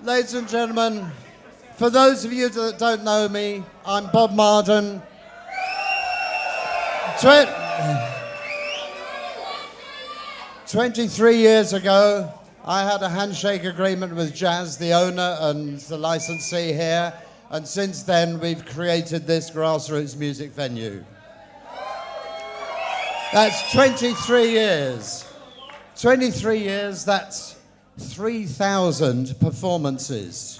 Ladies and gentlemen, for those of you that don't know me, I'm Bob Mardon. 23 years ago, I had a handshake agreement with Jazz, the owner and the licensee here, and since then we've created this grassroots music venue. That's 23 years. 23 years, that's 3,000 performances.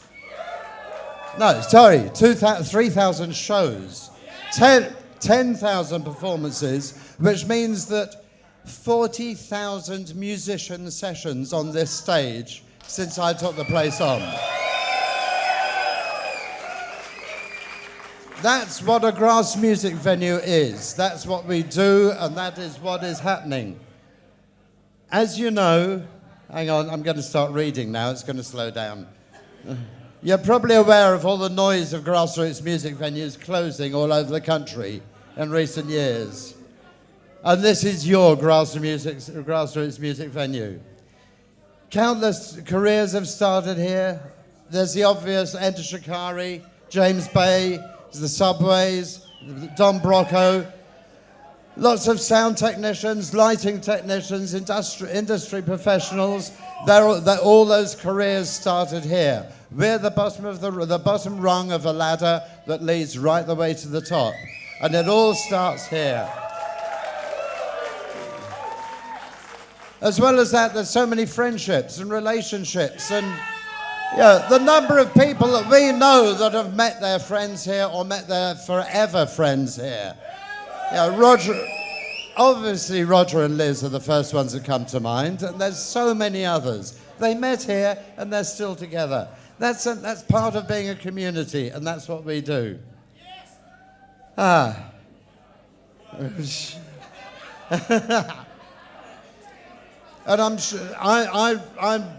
No, sorry, 3,000 shows. 10,000 performances, which means that 40,000 musician sessions on this stage since I took the place on. That's what a grass music venue is. That's what we do, and that is what is happening. As you know, hang on, I'm going to start reading now, it's going to slow down. You're probably aware of all the noise of grassroots music venues closing all over the country in recent years. And this is your grassroots music venue. Countless careers have started here. There's the obvious Enter Shikari, James Bay, the Subways, Don Brocco. Lots of sound technicians, lighting technicians, industry professionals. All those careers started here. We're the bottom rung of a ladder that leads right the way to the top. And it all starts here. As well as that, there's so many friendships and relationships, and the number of people that we know that have met their friends here or met their forever friends here. Obviously Roger and Liz are the first ones that come to mind, and there's so many others. They met here and they're still together. That's part of being a community, and that's what we do. And I'm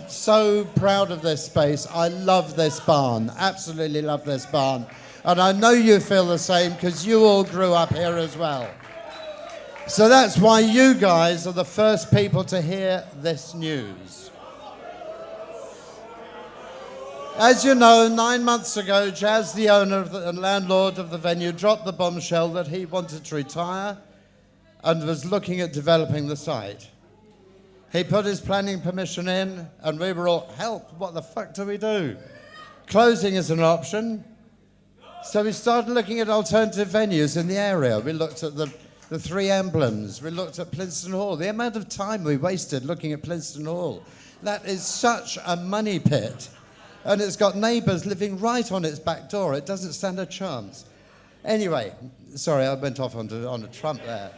so proud of this space. I love this barn, absolutely love this barn. And I know you feel the same because you all grew up here as well. So that's why you guys are the first people to hear this news. As you know, 9 months ago, Jazz, the owner and landlord of the venue, dropped the bombshell that he wanted to retire and was looking at developing the site. He put his planning permission in, and we were all, help, what the fuck do we do? Closing is an option. So we started looking at alternative venues in the area. We looked at the Three Emblems. We looked at Plynston Hall. The amount of time we wasted looking at Plynston Hall. That is such a money pit. And it's got neighbours living right on its back door. It doesn't stand a chance. Anyway, sorry, I went off on a trump there.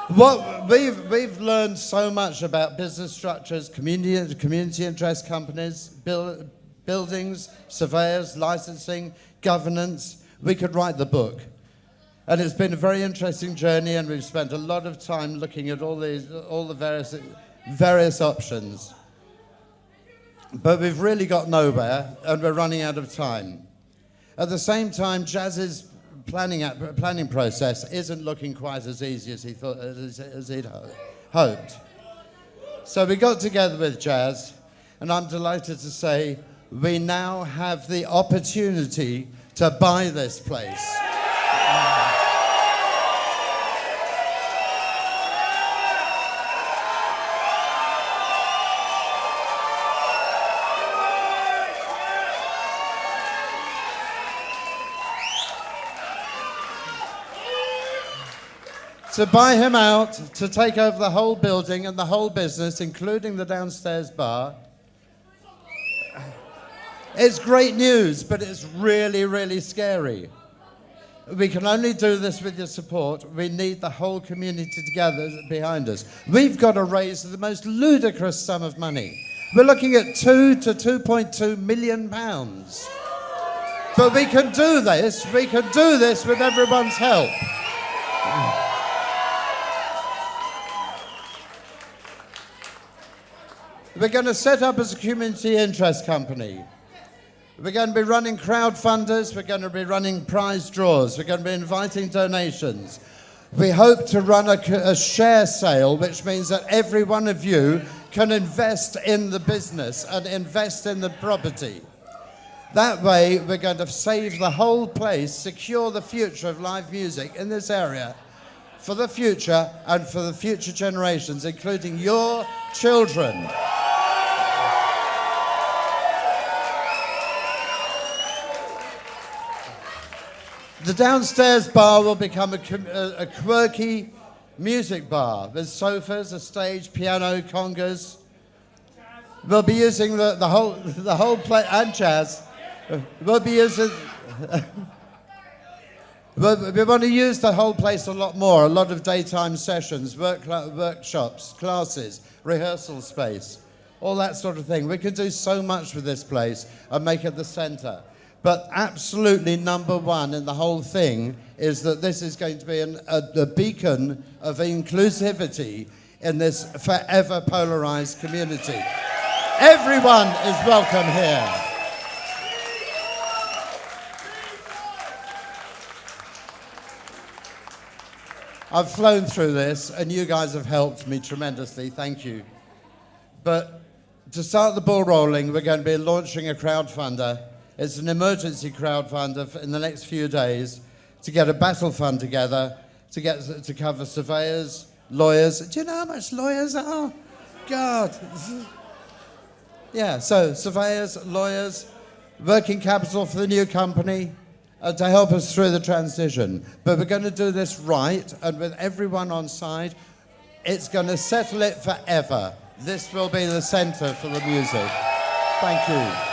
We've learned so much about business structures, community interest companies, buildings, surveyors, licensing, governance. We could write the book. And it's been a very interesting journey, and we've spent a lot of time looking at all the various options. But we've really got nowhere, and we're running out of time. At the same time, Jazz's planning process isn't looking quite as easy as he'd hoped. So we got together with Jazz, and I'm delighted to say we now have the opportunity to buy this place. To buy him out, to take over the whole building and the whole business, including the downstairs bar. It's great news, but it's really, really scary. We can only do this with your support. We need the whole community together behind us. We've got to raise the most ludicrous sum of money. We're looking at £2 to £2.2 million. But we can do this. We can do this with everyone's help. We're going to set up as a community interest company. We're going to be running crowdfunders. We're going to be running prize draws. We're going to be inviting donations. We hope to run a share sale, which means that every one of you can invest in the business and invest in the property. That way, we're going to save the whole place, secure the future of live music in this area for the future and for the future generations, including your children. The downstairs bar will become a quirky music bar with sofas, a stage, piano, congas. We'll be using the whole place, and jazz. We'll be using. We want to use the whole place a lot more. A lot of daytime sessions, workshops, classes, rehearsal space, all that sort of thing. We could do so much with this place and make it the centre. But absolutely number one in the whole thing is that this is going to be a beacon of inclusivity in this forever polarised community. Everyone is welcome here. I've flown through this, and you guys have helped me tremendously. Thank you. But to start the ball rolling, we're going to be launching a crowdfunder. It's an emergency crowdfunder in the next few days to get a battle fund together to cover surveyors, lawyers. Do you know how much lawyers are? God. Yeah, so surveyors, lawyers, working capital for the new company to help us through the transition. But we're going to do this right, and with everyone on side, it's going to settle it forever. This will be the centre for the music. Thank you.